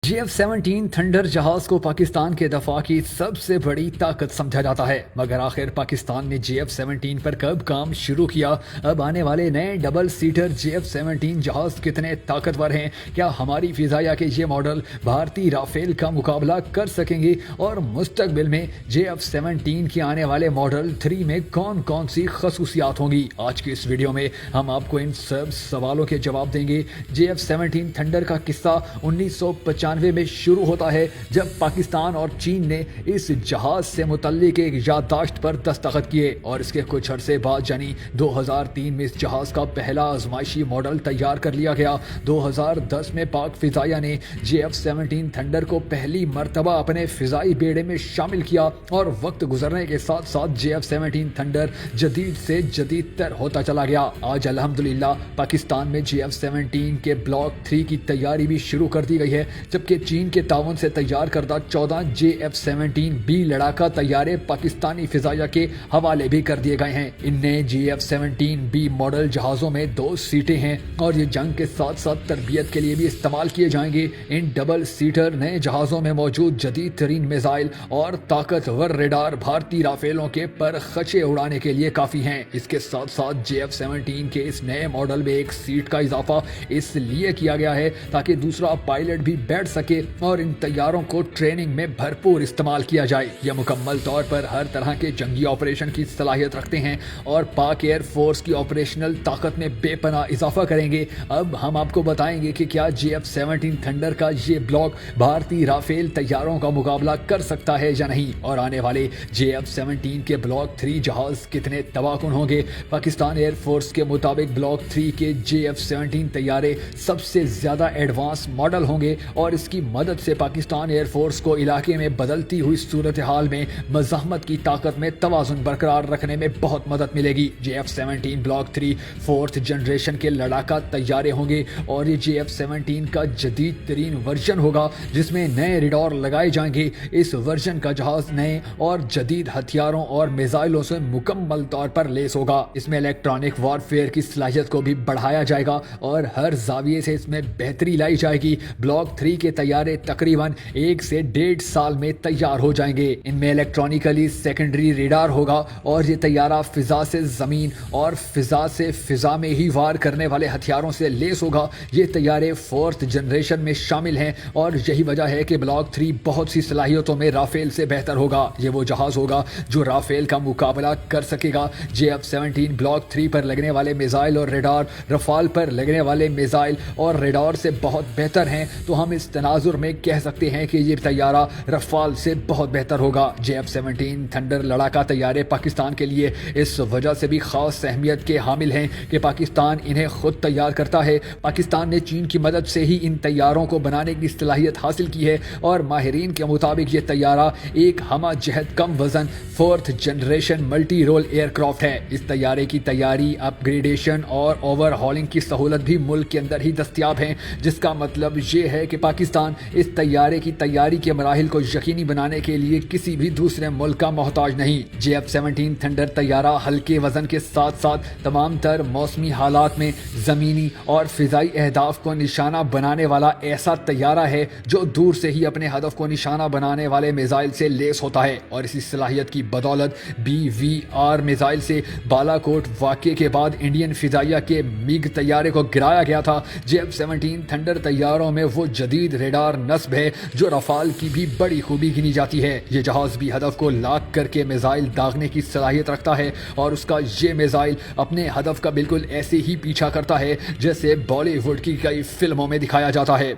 JF-17 thunder जहाज को पाकिस्तान के दफा की सबसे बड़ी ताकत समझा जाता है, मगर आखिर पाकिस्तान ने JF-17 पर कब काम शुरू किया? अब आने वाले नए डबल सीटर JF-17 जहाज कितने ताकतवर हैं? क्या हमारी फिजाया के ये मॉडल भारतीय राफेल का मुकाबला कर सकेंगे? और मुस्तकबिल में JF-17 के आने वाले मॉडल 3 में कौन कौन सी खसूसियात होंगी? आज की इस वीडियो में हम आपको इन सब सवालों के जवाब देंगे। JF-17 थंडर का किस्सा 1995 में शुरू होता है, जब पाकिस्तान और चीन ने इस जहाज से मुतल्लिक एक याददाश्त पर दस्तखत किए और इसके कुछ अरसे बाद यानी 2003 में इस जहाज का पहला आजमाइशी मॉडल तैयार कर लिया गया। 2010 में पाक फिजाया ने JF-17 थंडर को पहली मर्तबा अपने फिजाई बेड़े में शामिल किया और वक्त गुजरने के साथ साथ JF-17 थंडर जदीद से जदीद तर होता चला गया। आज अल्हम्दुलिल्लाह पाकिस्तान में JF-17 के ब्लॉक 3 की तैयारी भी शुरू कर दी गई है, जबकि चीन के ताउन से तैयार करदा 14 JF-17B लड़ाका तैयारे पाकिस्तानी फिजाया के हवाले भी कर दिए गए हैं। इन नए JF-17B मॉडल जहाज़ों में 2 सीटें हैं और ये जंग के साथ साथ तरबियत के लिए भी इस्तेमाल किए जाएंगे। इन डबल सीटर नए जहाज़ों में मौजूद जदीद तरीन मिसाइल और ताकतवर रेडार भारतीय राफेलों के पर खचे उड़ाने के लिए काफ़ी हैं। इसके साथ साथ JF-17 के इस नए मॉडल में एक सीट का इजाफा इसलिए किया गया है ताकि दूसरा पायलट भी बैठ सके और इन तैयारों को ट्रेनिंग में भरपूर इस्तेमाल किया जाए। यह मुकम्मल तौर पर हर तरह के जंगी ऑपरेशन की सलाहियत रखते हैं और पाक एयर फोर्स की ऑपरेशनल ताकत में बेपनाह इजाफा करेंगे। अब हम आपको बताएंगे कि क्या JF-17 थंडर का ये ब्लॉक भारतीय राफेल तैयारों का मुकाबला कर सकता है या नहीं, और आने वाले JF-17 के ब्लॉक 3 जहाज कितने तबाहकुन होंगे। पाकिस्तान एयर फोर्स के मुताबिक ब्लॉक 3 के JF-17 तैयारे सबसे ज्यादा एडवांस मॉडल होंगे और इसकी मदद से पाकिस्तान एयर फोर्स को इलाके में बदलती हुई सूरत हाल में मज़ाहमत की ताकत में तवाज़ुन बरकरार रखने में बहुत मदद मिलेगी। JF-17 ब्लॉक 3 4th जनरेशन के लड़ाका तैयारे होंगे और ये JF-17 का जदीद तरीन वर्जन होगा जिसमें नए रेडार लगाए जाएंगे। इस वर्जन का जहाज नए और जदीद हथियारों और मिसाइलों से मुकम्मल तौर पर लेस होगा। इसमें इलेक्ट्रॉनिक वॉरफेयर की सलाहियत को भी बढ़ाया जाएगा और हर जाविये से इसमें बेहतरी लाई जाएगी। ब्लॉक 3 के तैयारे तकरीबन 1 से 1.5 साल में तैयार हो जाएंगे। इनमें इलेक्ट्रॉनिकली सेकेंडरी रेडार होगा और ये तैयारा फिजा से जमीन और फिजा से फिजा में ही वार करने वाले हथियारों से लेस होगा। ये तैयारे 4th जनरेशन में शामिल हैं और यही वजह है कि ब्लॉक 3 बहुत सी सलाहियतों में राफेल से बेहतर होगा। ये वो जहाज होगा जो राफेल का मुकाबला कर सकेगा। JF-17 ब्लॉक 3 पर लगने वाले मिसाइल और रेडार रफाल पर लगने वाले मिसाइल और रेडार से बहुत बेहतर हैं, तो हम इस तनाजुर में कह सकते हैं कि ये तैयारा रफाल से बहुत बेहतर होगा। JF-17 थंडर लड़ाका तैयारे पाकिस्तान के लिए इस वजह से भी खास अहमियत के हामिल हैं कि पाकिस्तान इन्हें खुद तैयार करता है। पाकिस्तान ने चीन की मदद से ही इन तैयारों को बनाने की सलाहियत हासिल की है और माहिरीन के मुताबिक ये तैयारा एक हमा जहद कम वजन 4th generation multi role aircraft है। इस तैयारे की तैयारी, अपग्रेडेशन और ओवरहॉलिंग की सहूलत भी मुल्क के अंदर ही दस्तियाब हैं, जिसका मतलब ये है कि पाकिस्तान इस तैयारे की तैयारी के मराहिल को यकीनी बनाने के लिए किसी भी दूसरे मुल्क का मोहताज नहीं। JF-17 थंडर तैयारा हल्के वजन के साथ साथ तमाम तर मौसमी हालात में ज़मीनी और फिजाई अहदाफ को निशाना बनाने वाला ऐसा तैयारा है जो दूर से ही अपने हदफ को निशाना बनाने वाले मिसाइल से लेस होता है। और इसी सलाहियत की बदौलत BVR मिसाइल से बालाकोट वाक़े के बाद इंडियन फिजाइया के मिग तैयारे को गिराया गया था। JF-17 थंडर तैयारों में वो जदीद रेडार नस्ब है जो रफाल की भी बड़ी खूबी गिनी जाती है। ये जहाज भी हदफ को लाक करके मिसाइल दागने की सलाहियत रखता है और उसका ये मिसाइल अपने हदफ का बिल्कुल ऐसे ही पीछा करता है जैसे बॉलीवुड की कई फिल्मों में दिखाया जाता है।